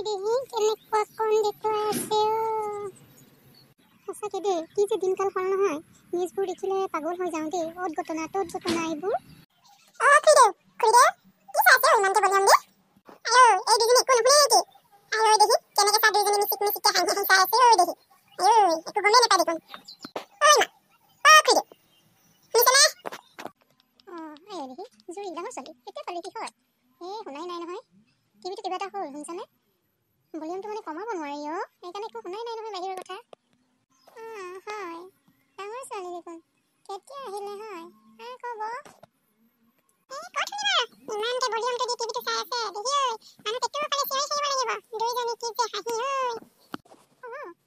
দেহি কেনেকুৱা কোন দেখুৱাই আছে সঁচাকে দেই কি যে দিনকাল সল নহয় নিউজবোৰ দেখিলে পাগল হৈ যাওঁ দেই অত ঘটনা তত ঘটনা এইবোৰ খুইদে কি চাইছে ইমানকে বলিয়াম দে আয়ো এই দুজনী একো নুশুনে নেকি আয়ো দেহি কেনেকে চা দুজনী মিচিক মিচিককে হাঁহি হাঁহি চাই আছে ঐ দেহি আয়ো একো গমেই নাপায় দেখোন ঐ মা খুইদে শুনিছেনে আয়ো দেহি জুৰি ডাঙৰ ছোৱালী এতিয়া পালি কি হয় শুনাই নাই নহয় টিভিটো কিবা এটা হ'ল শুনিছানে ভলিউমটো মানে কমাব নোৱাৰি সেইকাৰণে একো শুনাই নাই নহয় বাহিৰৰ কথা হয় ডাঙৰ ছোৱালী দেখোন কেতিয়া আহিলে হয় ক'ব ইমানকে ভলিউমটো দি টিভিটো চাই আছে দেখি মানুহ পেটৰ ফালে চিঞৰি থাকিব লাগিব দুইজনী কি যে হাঁহি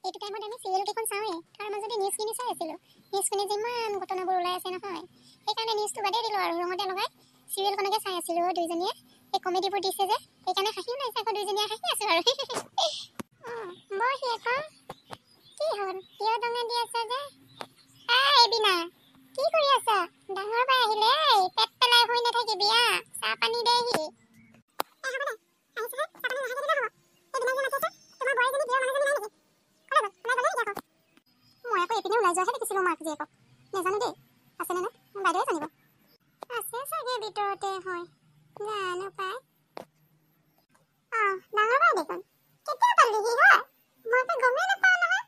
এইটো টাইমত আমি চিৰিয়েল কেইখন চাওঁৱেই তাৰ মাজতে নিউজখিনি চাই আছিলোঁ নিউজখিনি যিমান ঘটনাবোৰ ওলাই আছে নহয় সেইকাৰণে নিউজটো বাদেই দিলোঁ আৰু ৰুমতে লগাই চিৰিয়েলখনকে চাই আছিলোঁ দুইজনীয়ে এই কমেডিবোৰ দিছে যে সেইকাৰণে হাঁহি ওলাইছে আকৌ দুইজনীয়ে হাঁহি আছোঁ আৰু বহি আকৌ কি হ'ল কিয় দঙা দি আছে যে বিনা কি কৰি আছা ডাঙৰ বাই আহিলে পেট পেলাই শুই নাথাকিবি চাহ পানী দেহি মই আকৌ এইপিনে ওলাই যোৱাহে দেখিছিলোঁ মাক জীয়েকক নেজানো দেই আছেনে নাই বাইদেৱে জানিব আছে চাগে ভিতৰতে হয় জানো পাই ডাঙৰ বাই দেখোন কেতিয়া পালিহি হয় মইতো গমেই নাপাওঁ নহয়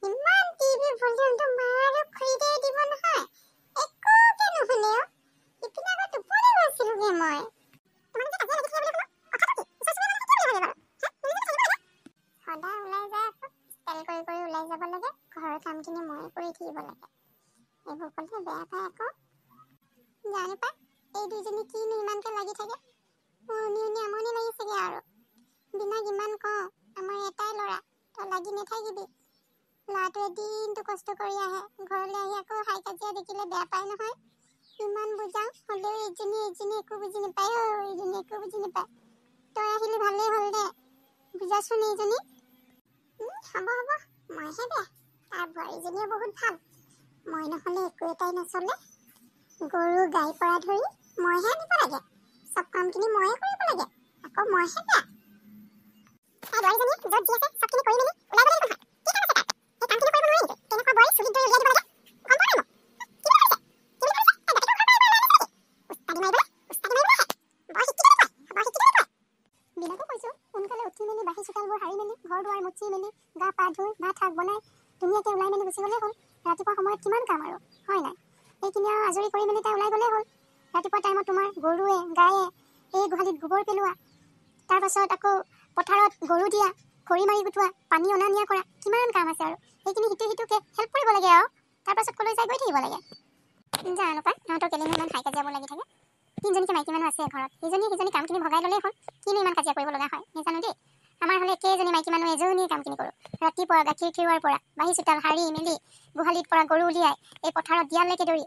ইমান টিভি ভলিউমটো মাৰো খুইদে দিব নহয় একোকে নুশুনে ইপিনে আকৌ টোপনি গৈছিলোগে মই সদায় ওলাই যায় আকৌ ষ্টাইল কৰি কৰি ওলাই যাব লাগে ঘৰৰ কামখিনি ময়ে কৰি থাকিব লাগে এইবোৰ ক'লে বেয়া পায় আকৌ জানো পাই এই দুইজনী কিনো ইমানকে লাগি থাকে উনি আমনি লাগিছেগে আৰু বিনাক ইমান কওঁ আমাৰ এটাই ল'ৰা তই লাগি নাথাকিবি ল'ৰাটোৱে দিনটো কষ্ট কৰি আহে ঘৰলৈ আহি আকৌ হাই কাজিয়া দেখিলে বেয়া পায় নহয় ইমান বুজাওঁ হ'লেও এইজনী একো বুজি নাপায় এইজনী একো বুজি নাপায় তই আহিলে ভালেই হ'ল দে বুজাচোন এইজনী হ'ব মইহে বেয়া তাৰ বোৱাৰীজনীয়ে বহুত ভাল মই নহ'লে একো এটাই নচলে গৰু গাই পৰা ধৰি মইহে আনিব লাগে চব কামখিনি ময়ে কৰিব লাগে আকৌ মইহে বেয়া তাই বোৱাৰীজনীয়ে য'ত যি আছে চবখিনি কৰি মেলি ওলাই গ'লে দেখোন কি কাম আছে তাই এই কামখিনি কৰিব নোৱাৰি নেকি তেনেকুৱা বোৱাৰী চুলিত ধৰি উলিয়াই দিব লাগে গম পোৱা নাই বিনাকো কৈছোঁ সোনকালে উঠি মেলি বাঢ়ি চোতালবোৰ সাৰি মেলি ঘৰ দুৱাৰ মুচি মেলি গা পা ধুই ভাত শাক বনাই ধুনীয়াকৈ ওলাই মেলি গুচি গ'লেই হ'ল ৰাতিপুৱা সময়ত কিমান কাম আৰু হয় নাই এইখিনি আৰু আজৰি কৰি মেলি তাই ওলাই গ'লেই হ'ল ৰাতিপুৱা টাইমত তোমাৰ গৰুৱে গায়ে এই গোহালিত গোবৰ পেলোৱা তাৰপাছত আকৌ পথাৰত গৰু দিয়া খৰি মাৰি গোটোৱা পানী অনা নিয়া কৰা কিমান কাম আছে আৰু সেইখিনি সিটোকে হেল্প কৰিব লাগে আৰু তাৰপাছত ক'লৈ যাই গৈ থাকিব লাগে জানো পাই সিহঁতৰ কেলেনো ইমান হাই কাজিয়াবোৰ লাগি থাকে তিনিজনীকে মাইকী মানুহ আছে ঘৰত সিজনী কামখিনি ভগাই ল'লেই হ'ল কিনো ইমান কাজিয়া কৰিব লগা হয় নেজানো দেই আমাৰ হ'লে একেজনী মাইকী মানুহ এজনীয়ে কামখিনি কৰোঁ ৰাতিপুৱা গাখীৰ খিৰোৱাৰ পৰা বাঢ়ি চোতাল সাৰি মেলি গোহালিত পৰা গৰু উলিয়াই এই পথাৰত দিয়ালৈকে দৌৰি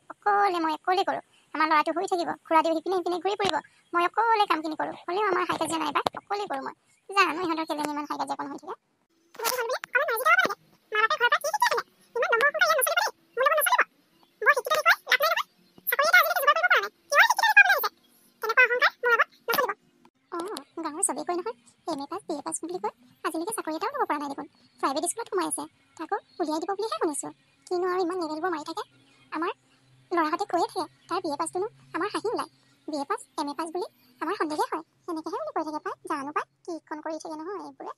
মই অকলে কৰোঁ আমাৰ ল'ৰাটো শুই থাকিব খুৰা দিও সিপিনে ঘূৰি ফুৰিব মই অকলে কামখিনি কৰোঁ হ'লেও আমাৰ হাই কাজিয়া নাই পাই অকলে কৰোঁ মই জানো ইহঁতৰ কেলেনো ইমান হাই কাজিয়া কণ হৈ থাকে চবেই কয় নহয় MA পাছ BA পাছ বুলি কয় আজিলৈকে চাকৰি এটাও ল'ব পৰা নাই দেখোন প্ৰাইভেট স্কুলত সোমাই আছে তাকো উলিয়াই দিব বুলিহে শুনিছোঁ কিনো আৰু ইমান লেভেলবোৰ মাৰি থাকে আমাৰ ল'ৰাহঁতে কৈয়ে থাকে তাৰ BA পাছটোনো আমাৰ হাঁহি ওলায় BA পাছ MA পাছ বুলি আমাৰ সন্দেহে হয় সেনেকৈহে বুলি কৈ থাকে পাই জানো পাই কিখন কৰি থাকে নহয় এইবোৰে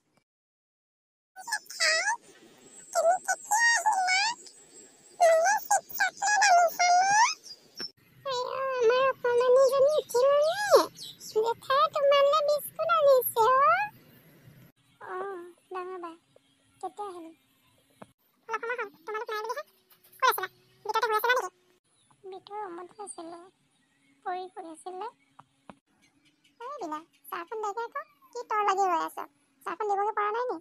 চাহখন দেখে আকৌ কি তৰ লাগি ৰৈ আছ চাহখন দিবগে পৰা নাই নি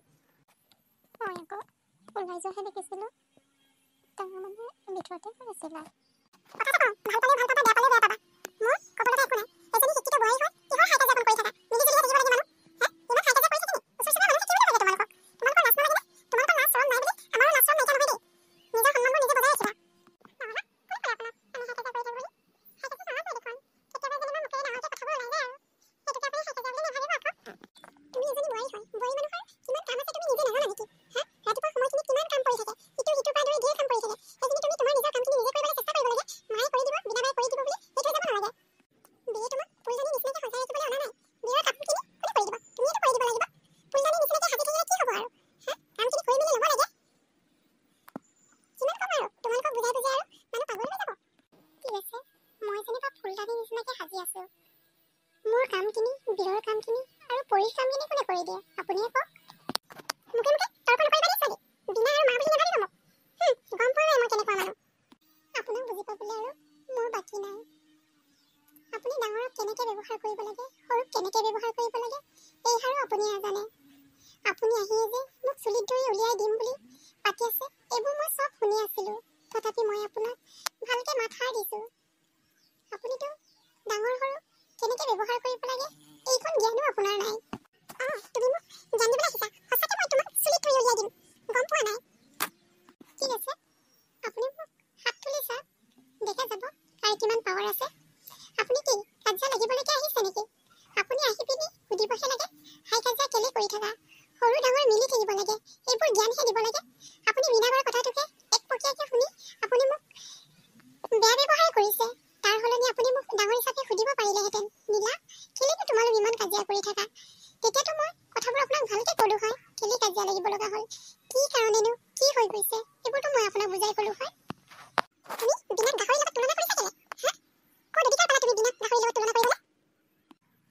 মই আকৌ ওলাই যোৱাহে দেখিছিলোঁ ডাঙৰ মানুহে ভিতৰতে কৰিছিলা বোৱাৰী মানুহ কৰি দিয়ে আপুনিয়ে কওক মুখে মুখে তৰ্ক নকৰিবা দেই ছোৱালী বিনা আৰু মা বুলি নাভাবিব মোক গম পোৱা নাই মই কেনেকুৱা মানুহ আপোনাক বুজি পাবলৈ আৰু মোৰ বাকী নাই আপুনি ডাঙৰক কেনেকৈ ব্যৱহাৰ কৰিব লাগে সৰুক কেনেকৈ ব্যৱহাৰ কৰিব লাগে এই হাৰো আপুনি নাজানে আপুনি আহিয়ে যে মোক চুলিত ধৰি উলিয়াই দিম বুলি পাতি আছে এইবোৰ মই চব শুনি আছিলোঁ তথাপি মই আপোনাক ভালকৈ মাত সাৰ দিছোঁ আপুনিতো ডাঙৰ সৰু কেনেকৈ ব্যৱহাৰ কৰিব লাগে এইখন জ্ঞানো আপোনাৰ নাই তুমি মোক জ্ঞান দিবলৈ আহিছা সঁচাকৈ মই তোমাক চুলিত ধৰি উলিয়াই দিম গম পোৱা নাই ঠিক আছে আপুনি মোক হাত তুলি চাওক দেখা যাব কাৰ কিমান পাৱাৰ আছে আপুনি কি কাজিয়া লাগিবলৈকে আহিছে নেকি আপুনি আহি পিনি সুধিবহে লাগে হাই কাজিয়া কেলে কৰি থাকা সৰু ডাঙৰ মিলি থাকিব লাগে এইবোৰ জ্ঞানহে দিব লাগে আপুনি বিনাবাৰ কথাটোকে এক পকিয়াকৈ শুনি আপুনি মোক বেয়া ব্যৱহাৰ কৰিছে তাৰ সলনি আপুনি মোক ডাঙৰ হিচাপে সুধিব পাৰিলেহেঁতেন নীলা কেলেনো তোমালোক ইমান কাজিয়া কৰি থাকা তেতিয়াতো মই কথাবোৰ আপোনাক ভালকৈ ক'লো হয় কেলে কাজিয়া লাগিব লগা হ'ল কি কাৰণেনো কি হৈ গৈছে এইবোৰতো মই আপোনাক বুজাই ক'লো হয় তুমি বিনাক গাহৰিৰ লগত তুলনা কৰিছা কেলে ক'ত অধিকাৰ পালা তুমি বিনাক গাহৰিৰ লগত তুলনা কৰিবলৈ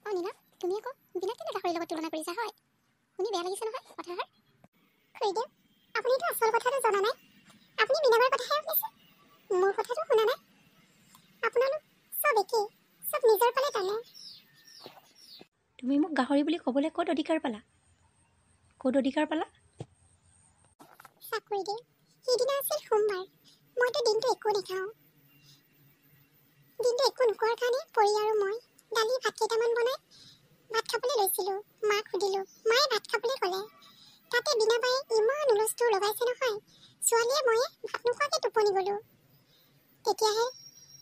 নীলা তুমি আকৌ বিনাক কেলে গাহৰিৰ লগত তুলনা কৰিছা হয় শুনি বেয়া লাগিছে নহয় কথাষাৰ খুৰীদেউ আপুনিতো আচল কথাটো জনা নাই আপুনি বিনাবাৰ কথাহে শুনিছে মোৰ কথাটো শুনা নাই আপোনালোক চব একেই চব নিজৰ ফালে টানে তুমি মোক গাহৰি বুলি ক'বলৈ ক'ত অধিকাৰ পালা চাকৰি দে সেইদিনা আছিল সোমবাৰ মইতো দিনটো একো নাখাওঁ দিনটো একো নোখোৱাৰ কাৰণে পৰি আৰু মই দালি ভাত কেইটামান বনাই ভাত খাবলৈ লৈছিলোঁ মাক সুধিলোঁ মায়ে ভাত খাবলৈ ক'লে তাতে বিনাবায়ে ইমান হুলস্থুল লগাইছে নহয় ছোৱালীয়ে ময়ে ভাত নোখোৱাকৈ টোপনি গ'লোঁ তেতিয়াহে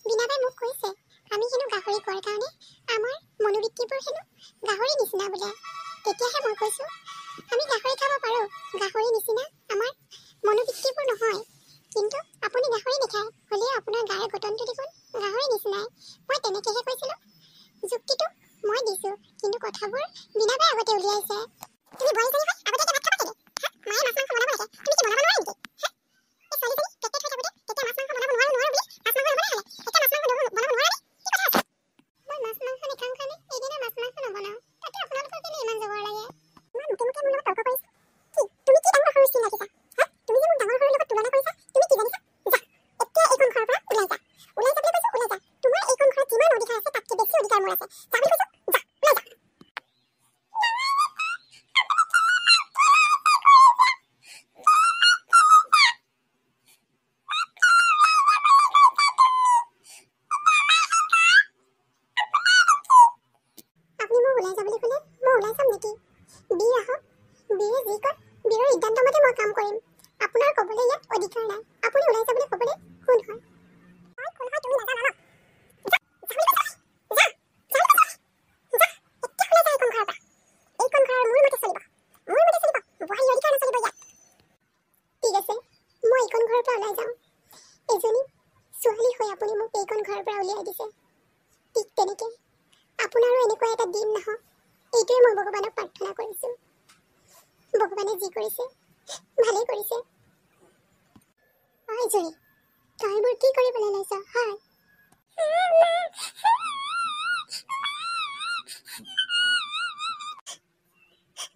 বিনাবাই মোক কৈছে আমি হেনো গাহৰি খোৱাৰ কাৰণে আমাৰ মনোবৃত্তিবোৰ হেনো গাহৰি নিচিনা বোলে তেতিয়াহে মই কৈছোঁ আমি গাহৰি খাব পাৰোঁ গাহৰি নিচিনা আমাৰ মনোবৃত্তিবোৰ নহয় কিন্তু আপুনি গাহৰি নাখায় হ'লেও আপোনাৰ গাৰ গঠনটো দেখোন গাহৰি নিচিনাই মই তেনেকৈহে কৈছিলোঁ যুক্তিটো মই দিছোঁ কিন্তু কথাবোৰ বিনাবাই আগতে উলিয়াইছে তুমি বোৱাৰীজনী হৈ আগতীয়াকৈ ভাত খাবা কেলে মায়ে মাছ মাংস বনাব লাগে তুমি কি বনাব নোৱাৰা নেকি এই ছোৱালীজনী পেকেট হৈ থাকোঁতে তেতিয়া মাছ মাংস বনাব নোৱাৰো বুলি মাছ মাংস নবনাই হ'লে এতিয়া মাছ মাংস বনাব নোৱাৰা কি কথা আছে মই মাছ মাংস নাখাওঁ কাৰণে এইদিনা মাছ মাংস নবনাওঁ তাতে আপোনালোকৰ কেলে ইমান জবৰ লাগে ইমান মুখে মুখে মোৰ লগত তৰ্ক কৰিছা কি তুমি কি ডাঙৰ সৰু চিন ৰাখিছা তুমি যে মোক ডাঙৰ সৰুৰ লগত তুলনা কৰিছা তুমি কি জানিছা যা এতিয়া এইখন ঘৰৰ পৰা ওলাই যা বুলি কৈছোঁ ওলাই যা তোমাৰ এইখন ঘৰত যিমান অধিকাৰ আছে তাতকৈ বেছি অধিকাৰ মোৰ আছে যা বুলি কৈছোঁ যা ওলাই যা আপুনি মোক ওলাই যাবলৈ ক'লে মই ওলাই যাম নেকি বীৰ আহক বীৰে যি কয় বীৰৰ সিদ্ধান্ত মতে মই কাম কৰিম আপোনাৰ ক'বলৈ ইয়াত অধিকাৰ নাই আপুনি ওলাই যাবলৈ ক'বলৈ কোন হয় কোন হয় তুমি নাজানা ন এইখন ঘৰৰ মোৰ মতে চলিব বোৱাৰী অধিকাৰ নচলিব ইয়াত ঠিক আছে মই এইখন ঘৰৰ পৰা ওলাই যাওঁ এজনী ছোৱালী হৈ আপুনি মোক এইখন ঘৰৰ পৰা উলিয়াই দিছে ঠিক তেনেকে আপোনাৰো এনেকুৱা এটা দিন নাহক এইটোৱে মই ভগৱানক প্ৰাৰ্থনা কৰিছোঁ ভগৱানে যি কৰিছে ভালেই কৰিছে হয় জুৰি তই এইবোৰ কি কৰিবলৈ লৈছ হয়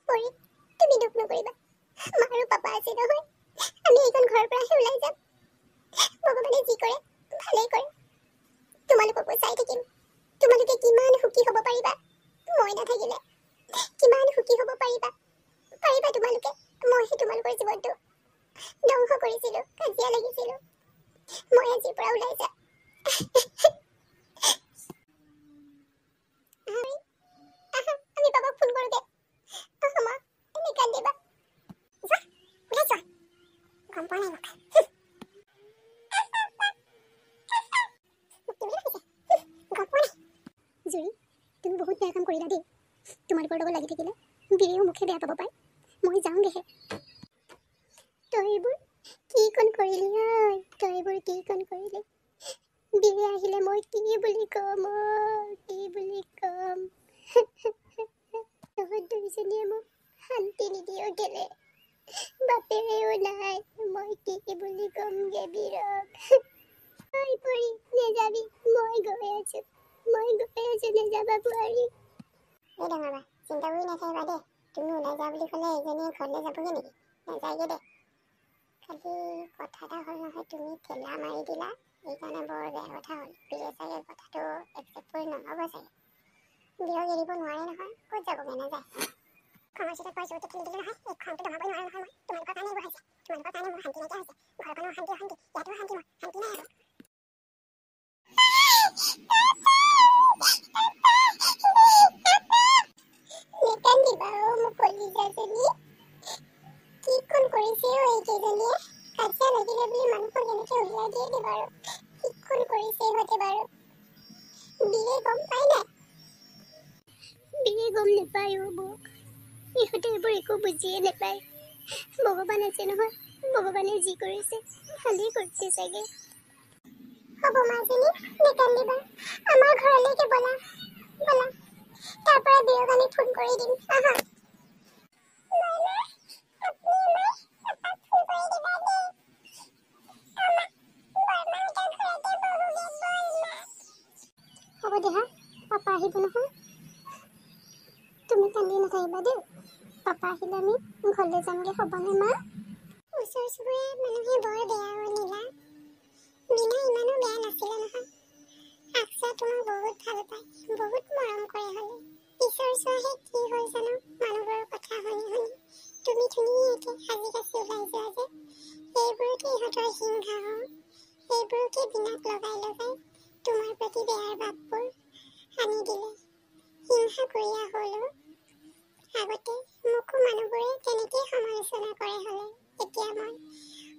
পৰি তুমি দুখ নকৰিবা মা আৰু পাপা আছে নহয় আমি এইখন ঘৰৰ পৰাহে ওলাই যাম ভগৱানে যি কৰে ভালেই কৰে তোমালোককো চাই থাকিম তোমালোকে কিমান সুখী হ'ব পাৰিবা মই নাথাকিলে কিমান সুখী হ'ব পাৰিবা তোমালোকে মইহে তোমালোকৰ জীৱনটো ধ্বংস কৰিছিলোঁ কাজিয়া লাগিছিলোঁ মই আজিৰ পৰা ওলাই যাম আমি পাপাক ফোন কৰোঁ দে মা তুমি কান্দিবা যা ওলাই যোৱা গম পোৱা নাই মোক জুৰি তুমি বহুত বেয়া কাম কৰিলা দেই তোমালোকৰ লগত লাগি থাকিলে বীৰেও মুখে বেয়া পাব পাৰে মই যাওঁগৈহে তই এইবোৰ কি কণ কৰিলি বীৰে আহিলে মই কি বুলি ক'ম তহঁত দুইজনীয়ে মোক শান্তি নিদিয় কেলে বাপেৰেও নাই মই কি বুলি ক'মগে বীৰক পৰি নেযাবি মই গৈ আছো নেযাবা বোৱাৰী এই ডাঙৰ বা চিন্তা কৰি নাথাকিবা দেই তুমি ওলাই যা বুলি ক'লে এইজনীয়ে ঘৰলৈ যাবগৈ নেকি? নাযায়গৈ দে। খালি কথা এটা হ'ল নহয়, তুমি ঠেলা মাৰি দিলা, সেইকাৰণে বৰ বেয়া কথা হ'ল। বিয়ে চাগে কথাটো একচেপ্ট কৰি নল'ব চাগে। বিয়েক এৰিব নোৱাৰে নহয়, ক'ত যাবগৈ, নাযায়। খঙৰ চোতে কৈ জোৰটো ঠেলি দিলো নহয়, এই খংটো দমাবই নোৱাৰো নহয় মই। তোমালোকৰ কাৰণে এইবোৰ হৈছে, তোমালোকৰ কাৰণে মোৰ শান্তি নাইকিয়া হৈছে। ঘৰখনৰ অশান্তি অশান্তি, ইয়াতো শান্তি মোৰ, শান্তি নাই আৰু। নেকান্দিবা অ' মোৰ কলিজাজনী। কি কোন কৰিছে অ' এইকেইজনীয়ে? কাজিয়া লাগিলে বুলি মানুহক এনেকে উলিয়াই দিয়ে নে বাৰু? কি কোন কৰিছে ইহঁতে বাৰু? বিয়ে গম পাই নাই? বিয়ে গম নাপায় অ' বৌ। ইহঁতে এইবোৰ একো বুজিয়ে নাপায়। ভগৱান আছে নহয়, ভগৱানে যি কৰিছে ভালেই কৰিছে চাগে। হ'ব মাজনী, নেকান্দিবা। আমাৰ ঘৰলৈকে ব'লা, ব'লা। তাৰ পৰা বিয়েক আমি ফোন কৰি দিম, আহা। হ'ব দে হা, পাপা আহিব নহয়। তুমি কান্দি নাথাকিবা দেই। পাপা আহিলে আমি ঘৰলৈ যামগৈ, হ'বনে মা? ওচৰ চুবুৰীয়া মানুহে বৰ বেয়া অ' নীলা। বিনা ইমানো বেয়া নাছিলে নহয়। আকছা তোমাক বহুত ভাল পায়, বহুত মৰম কৰে হ'লে। পিছৰ চোৱাহে কি হ'ল জানো, মানুহবোৰৰ কথা শুনি শুনি। তুমি ধুনীয়াকে সাজি কাচি ওলাই যোৱা যে, সেইবোৰকে ইহঁতৰ হিংসা হয়। সেইবোৰকে বিনাক লগাই লগাই তোমাৰ প্ৰতি বেয়াৰ ভাৱবোৰ আনি দিলে। হিংসা কৰিয়া হ'ল অ'। আগতে মোকো মানুহবোৰে তেনেকেই সমালোচনা কৰে হ'লে। এতিয়া মই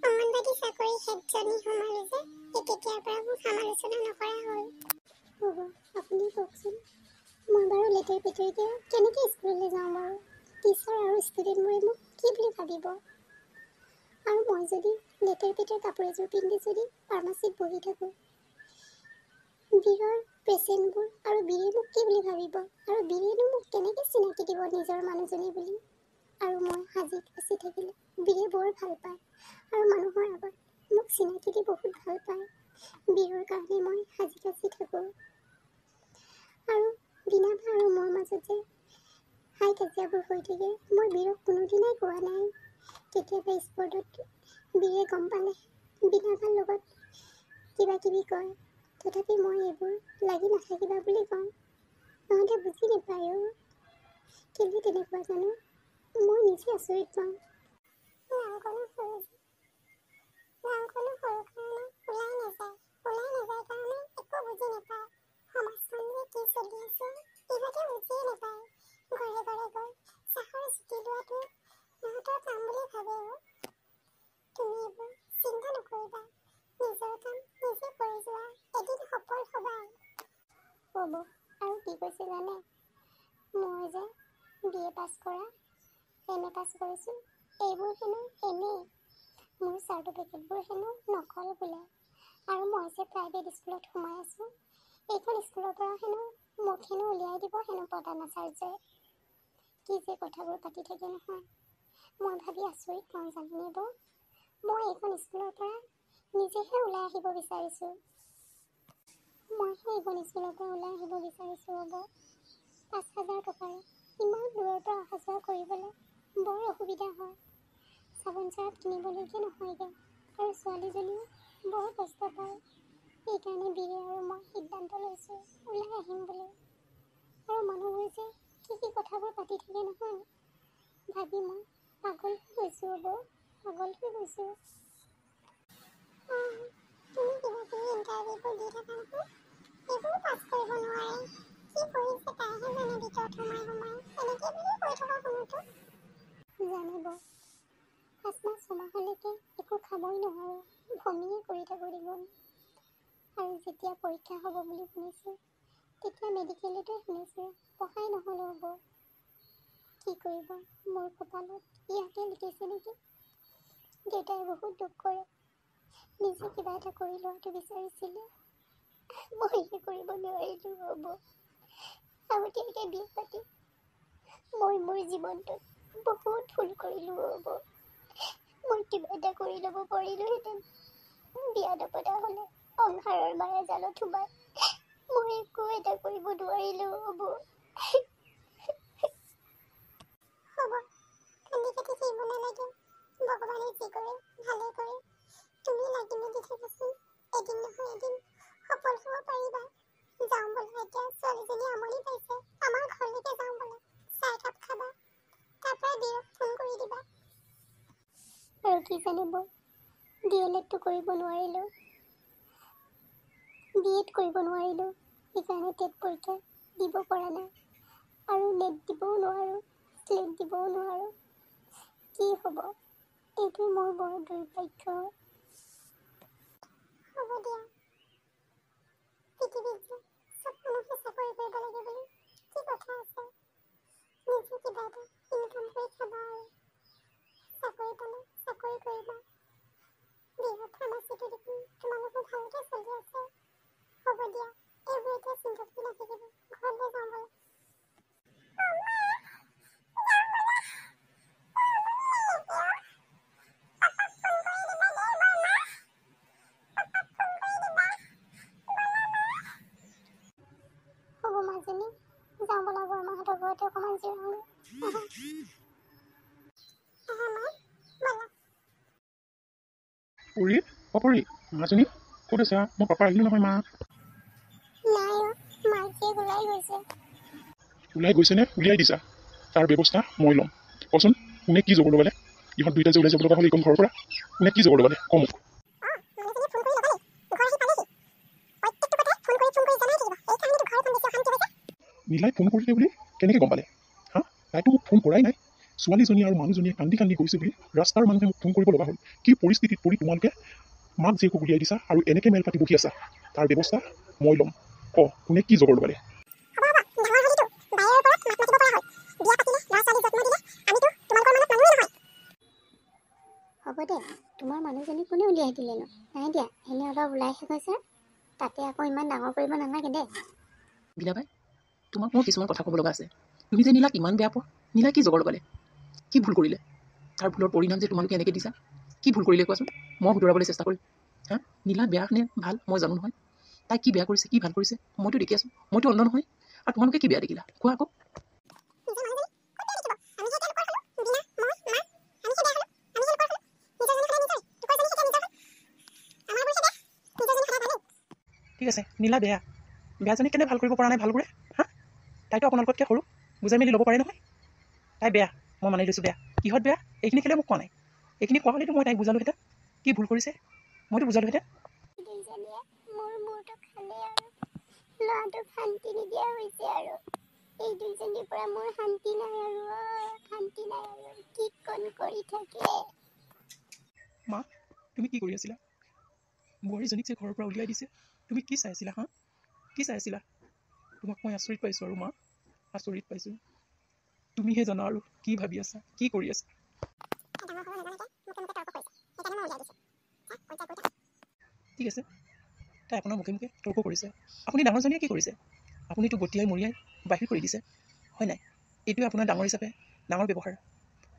অংগনবাড়ী চাকৰি হেডজনী সোমালো যে, তেতিয়াৰ পৰা মোক সমালোচনা নকৰা হ'ল। হ'ব, আপুনি কওকচোন। মই বাৰু লেতেৰি পেতেৰিকে কেনেকৈ স্কুললৈ যাওঁ বাৰু? টিচাৰ আৰু ষ্টুডেণ্টবোৰে মোক কি বুলি ভাবিব? আৰু মই যদি লেতেৰি পেতেৰি কাপোৰ এযোৰ পিন্ধি যদি ফাৰ্মাচীত বহি থাকোঁ, বীৰৰ পেচেণ্টবোৰ আৰু বীৰে মোক কি বুলি ভাবিব? আৰু বীৰেনো মোক কেনেকৈ চিনাকি দিব নিজৰ মানুহজনী বুলি? আৰু মই সাজি কাচি থাকিলে বীৰে বৰ ভাল পায়, আৰু মানুহৰ আগত মোক চিনাকি দি বহুত ভাল পায়। বীৰৰ কাৰণে মই সাজি কাচি থাকোঁ। আৰু বিনাভা আৰু মোৰ মাজত যে হাই কাজিয়াবোৰ হৈ থাকে, মই বীৰক কোনোদিনাই কোৱা নাই। কেতিয়াবা স্পৰ্টত বীৰে গম পালে বিনাভাৰ লগত কিবা কিবি কয়, তথাপি মই এইবোৰ লাগি নাথাকিবা বুলি কওঁ। সিহঁতে বুজি নাপায় অ'। কেলে তেনেকুৱা জানো, মই নিজে আচৰিত পাওঁ। নামখনো সৰু কাৰণে ওলাই নাযায় কাৰণে একো বুজি নাপায়। সমাজখন যে কি চলি আছে ইহঁতে বুজিয়ে নাপায়। ঘৰে ঘৰে গৈ চাহৰ জুতি লোৱাটো ইহঁতৰ কাম বুলি ভাবে অ'। তুমি এইবোৰ চিন্তা নকৰিবা, নিজৰ কাম নিজে কৰি যোৱা, এদিন সফল হ'বাই। হ'ব, আৰু কি কৈছে জানে? মই যে BA পাছ কৰা, MA পাছ কৰিছোঁ, এইবোৰ হেনো এনেই। মোৰ চাৰ্টিফিকেটবোৰ হেনো নকল বোলে। আৰু মই যে প্ৰাইভেট স্কুলত সোমাই আছোঁ, এইখন স্কুলৰ পৰা হেনো মোক হেনো উলিয়াই দিব হেনো প্ৰধানাচাৰ্যই। কি যে কথাবোৰ পাতি থাকে নহয়, মই ভাবি আচৰিত পাওঁ জানেনে বৌ। মই এইখন স্কুলৰ পৰা নিজেহে ওলাই আহিব বিচাৰিছোঁ। মইহে এইখন স্কুলৰ পৰা ওলাই আহিব বিচাৰিছোঁ হ'ব। 5,000 টকাৰে ইমান দূৰৰ পৰা অহা যোৱা কৰিবলৈ বৰ অসুবিধা হয়। চাবোন চাৰ্ফ কিনিবলৈকে নহয়গৈ, আৰু ছোৱালীজনীও বৰ কষ্ট পায়। সেইকাৰণে বীৰে আৰু মই সিদ্ধান্ত লৈছোঁ ওলাই আহিম বুলি। আৰু মানুহবোৰ যে কি কথাবোৰ পাতি থাকে নহয়, ভাবি মই পাগল হৈ গৈছোঁ হ'ব, পাগল হৈ গৈছোঁ। তুমি কিবা কিবি ইণ্টাৰভিউবোৰ দি থাকা নহয়, সেইবোৰো পাছ কৰিব নোৱাৰে। কি কৰিছে তাইহে জানে, ভিতৰত সোমাই সোমাই এনেকৈ বুলিও কৈ থকা শুনোতো। জানিব 5 মাহ 6 মাহলৈকে একো খাবই নোৱাৰোঁ, বমিয়ে কৰি থাকোঁ দেখোন। আৰু যেতিয়া পৰীক্ষা হ'ব বুলি শুনিছোঁ, তেতিয়া মেডিকেলতে শুনিছোঁ পঢ়াই নহ'ল হ'ব। কি কৰিব, মোৰ কপালত ইয়াতে লিখিছে নেকি। দেউতাই বহুত দুখ কৰে, নিজে কিবা এটা কৰি লোৱাটো বিচাৰিছিলে, মইহে কৰিব নোৱাৰিলোঁ হ'ব। আগতীয়াকৈ বিয়া পাতি মই মোৰ জীৱনটোত বহুত ভুল কৰিলোঁ হ'ব। মই কিবা এটা কৰি ল'ব পাৰিলোঁহেঁতেন। বিয়া নপতা হ'লে সংসাৰৰ মায়া জালত সোমাই মই একো এটা কৰিব নোৱাৰিলোঁ হ'ব। হ'ব যি কৰে ভালে কৰে। তুমি লাগি মেলি থাকাচোন, এদিন নহয় এদিন সফল হ'ব পাৰিবা। যাওঁ ব'লা, এতিয়া ছোৱালীজনী আমনি পাইছে, আমাৰ ঘৰলৈকে যাওঁ ব'লা, চাহ একাপ খাবা, তাৰ পৰা বিয়াক ফোন কৰি দিবা। আৰু কি জানিব, DLEDটো কৰিব নোৱাৰিলোঁ, BEd কৰিব নোৱাৰিলোঁ, সেইকাৰণে টেট পৰীক্ষা দিব পৰা নাই। আৰু নেট দিবও নোৱাৰোঁ, স্লেট দিবও নোৱাৰোঁ। কি হ'ব, এইটো মোৰ বৰ দুৰ্ভাগ্য। হ'ব দিয়া, পৃথিৱীত যে চব মানুহে চাকৰি কৰিব লাগে বুলি কি কথা আছে? নিজে কিবা এটা ইনকাম কৰি খাবা আৰু। চাকৰি পালে চাকৰি কৰিবা। বিয়াৰ ফাৰ্মাচীটো দেখোন তোমালোকৰ ভালকে চলি আছে। হ'ব দিয়া, এইবোৰ এতিয়া চিন্তা কৰি নাথাকিব, ঘৰলৈ যাওঁ ব'লা। হ'ব মাজনী, যাওঁ ব'লা, বৰমাহঁতৰ ঘৰতে অকণমান জিৰাওঁগৈ। আহা মা, ব'লা। পৰি পৰি মাজনী ক'ত আছা? মই পাপা আহিলোঁ নহয়। মা নাই অ', মাইকীয়ে ওলাই গৈছে। ওলাই গৈছেনে? উলিয়াই দিছা? তাৰ ব্যৱস্থা মই ল'ম। কচোন, কোনে কি জবৰ লগালে? ইহঁত দুইটা যে ওলাই যাব লগা হ'ল এইখন ঘৰৰ পৰা, কোনে কি জবৰ লগালে? কওঁ মোক। নীলাই ফোন কৰিলে বুলি কেনেকৈ গম পালে? হা, তাইতো মোক ফোন কৰাই নাই। ছোৱালীজনী আৰু মানুহজনীয়ে কান্দি কান্দি গৈছে বুলি ৰাস্তাৰ মানুহে মোক ফোন কৰিব লগা হ'ল। কি পৰিস্থিতিত পৰি তোমালোকে মাক জীয়েকক উলিয়াই দিছা আৰু এনেকৈ মেল পাতি বহি আছা? তাৰ ব্যৱস্থা মই ল'ম। কোনে কি জবৰ লগালে? হ'ব দে, তোমাৰ মানুহজনী কোনে উলিয়াই দিলেনো? নাই দিয়া, এনেই অলপ ওলাইহে গৈছে, তাতে আকৌ ইমান ডাঙৰ কৰিব নালাগে দে। বিনাবাই, তোমাক মোৰ কিছুমান কথা ক'ব লগা আছে। তুমি যে নীলাক ইমান বেয়া পোৱা, নীলা কি জগৰ লগালে? কি ভুল কৰিলে? তাৰ ভুলৰ পৰিণাম যে তোমালোকে এনেকৈ দিছা। কি ভুল কৰিলে কোৱাচোন, মই শুধৰাবলৈ চেষ্টা কৰিম। হা, নীলা বেয়া নে ভাল মই জানো নহয়। তাই কি বেয়া কৰিছে, কি ভাল কৰিছে মইতো দেখি আছোঁ। মইতো অন্ধ নহয়। আৰু তোমালোকে কি বেয়া দেখিলা কোৱা আকৌ। ঠিক আছে, নীলা বেয়া, বেয়াজনী কেনে ভাল কৰিব পৰা নাই ভালবোৰে? হা, তাইতো আপোনালোকতকৈ সৰু, বুজাই মেলি ল'ব পাৰে নহয়। তাই বেয়া, মই মানি লৈছোঁ বেয়া। কিহত বেয়া এইখিনি কেলৈ মোক কোৱা নাই? এইখিনি কোৱা হ'লেতো মই তাইক বুজালোহেঁতেন কি ভুল কৰিছে, মইতো বুজালোহেঁতেন। দুইজনীয়ে মোৰ মূৰটো খালে আৰু ল'ৰাটোক শান্তি নিদিয়া হৈছে আৰু। এই দুইজনীৰ পৰা মোৰ শান্তি নাই আৰু, শান্তি নাই আৰু, কি কণ কৰি থাকে। মা, তুমি কি কৰি আছিলা? বোৱাৰীজনীক যে ঘৰৰ পৰা উলিয়াই দিছে, তুমি কি চাই আছিলা? হা, কি চাই আছিলা? তোমাক মই আচৰিত পাইছোঁ আৰু মা, আচৰিত পাইছোঁ। তুমিহে জানা আৰু কি ভাবি আছা, কি কৰি আছা। ঠিক আছে, তাই আপোনাৰ মুখে মুখে তৰ্ক কৰিছে। আপুনি ডাঙৰজনীয়ে কি কৰিছে? আপুনিতো গতিয়াই মৰিয়াই বাহিৰ কৰি দিছে, হয় নাই? এইটোৱে আপোনাৰ ডাঙৰ হিচাপে ডাঙৰ ব্যৱহাৰ।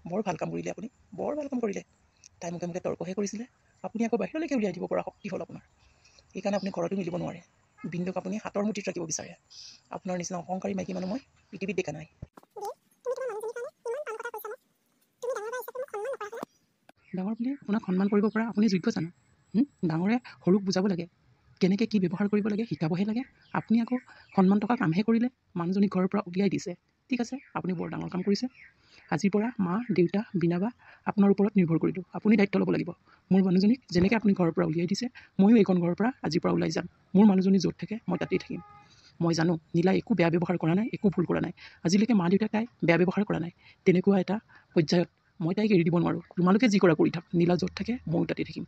বৰ ভাল কাম কৰিলে আপুনি, বৰ ভাল কাম কৰিলে। তাই মুখে মুখে তৰ্কহে কৰিছিলে, আপুনি আকৌ বাহিৰলৈকে উলিয়াই দিব পৰা শক্তি হ'ল আপোনাৰ। সেইকাৰণে আপুনি ঘৰতো মিলিব নোৱাৰে। বিন্দুক আপুনি হাতৰ মুঠিত ৰাখিব বিচাৰে। আপোনাৰ নিচিনা অহংকাৰী মাইকী মানুহ মই পৃথিৱীত দেখা নাই। ডাঙৰ বুলি আপোনাক সন্মান কৰিব পৰা আপুনি যোগ্য জানো? ডাঙৰে সৰুক বুজাব লাগে, কেনেকৈ কি ব্যৱহাৰ কৰিব লাগে শিকাবহে লাগে। আপুনি আকৌ সন্মান টকা কামহে কৰিলে, মানুহজনীক ঘৰৰ পৰা উলিয়াই দিছে। ঠিক আছে, আপুনি বৰ ডাঙৰ কাম কৰিছে। আজিৰ পৰা মা, দেউতা, বিনাবা আপোনাৰ ওপৰত নিৰ্ভৰ কৰিলোঁ। আপুনি দায়িত্ব ল'ব লাগিব। মোৰ মানুহজনীক যেনেকৈ আপুনি ঘৰৰ পৰা উলিয়াই দিছে, ময়ো এইখন ঘৰৰ পৰা আজিৰ পৰা ওলাই যাম। মোৰ মানুহজনী য'ত থাকে মই তাতেই থাকিম। মই জানো নীলা একো বেয়া ব্যৱহাৰ কৰা নাই, একো ভুল কৰা নাই। আজিলৈকে মা দেউতাই তাই বেয়া ব্যৱহাৰ কৰা নাই। তেনেকুৱা এটা পৰ্যায়ত মই তাইক এৰি দিব নোৱাৰোঁ। তোমালোকে যি কৰা কৰি থাক, নীলা য'ত থাকে ময়ো তাতেই থাকিম।